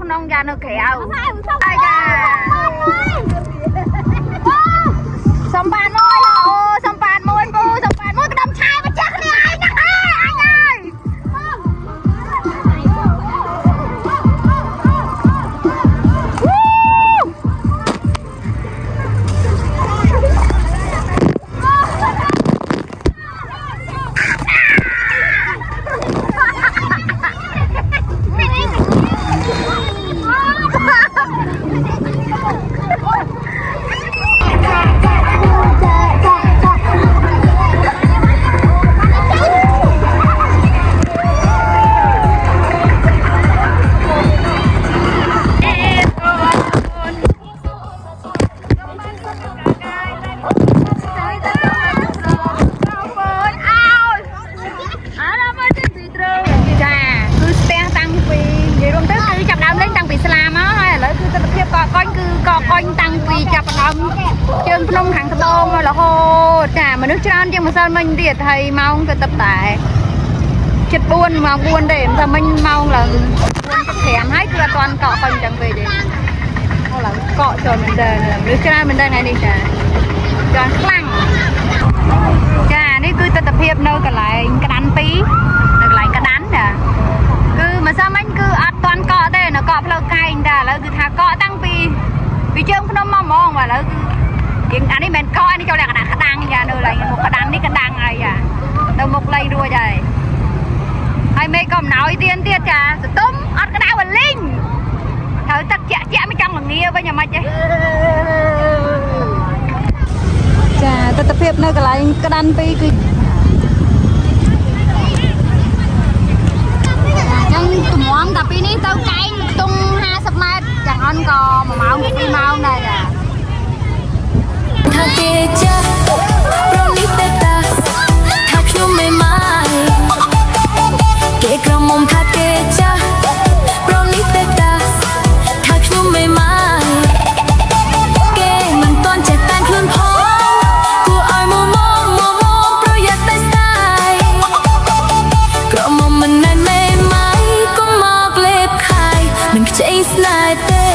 nông ra nó kẹo ai da sông bàn môi hả sông bàn môi cái đâm chai mà chắc đi ai nè anh ơi Phnom hàng Thom là hô cả mà nước tràn nhưng mà sao mình thì thầy mong cái tập tại chết buôn mà buôn để mà mình mong là buôn cái thèm hết là toàn cọ còn chẳng về để hoặc là cọ cho mình đời là nước tràn mình đây này đi cả tròn khăng cảនេះគឺទស្សនភាពនៅកន្លែងក្តាន់2នៅកន្លែងក្តាន់ចាគឺមិនសមមិញគឺអត់តាន់កកទេនៅកកផ្លូវកែងតែឥឡូវគឺថាកកតាំងពីជើងភ្នំមកហ្មងបាទឥឡូវគឺអានេះមិនកកនេះចូលលក្ខណៈក្តាំងចានៅឡើយមុខក្តាន់នេះក្តាំងហើយចានៅមុខលៃរួចហើយមេក៏មិនណោយទៀតចាសតុំអត់ក្តៅលីងត្រូវទឹកជាក់មិនចង់ល្ងាវិញអាម៉េចទេចាទស្សនភាពនៅកន្លែងក្តាន់2គឺអញ្ចឹងទំនំតែពីនេះទៅកែងខ្ទង់50ម៉ែត្រយ៉ាងអន់ក៏1ម៉ោង2ម៉ោងដែរចាថាគេចាប្រលីទេតាថាខ្ញុំមិនមកគេក្រមុំថាគេចាប្រលីទេតាថាខ្ញុំមិនមកគេមិនទាន់ចេះតែខ្លួនផងគួរឲ្យមកប្រយ័ត្នតែស្ដាយក្រមុំមិនណែនមេម៉ាយកុំមកលេបខាយមិនខ្ចីស្នេហ៍ទេ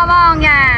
បងចា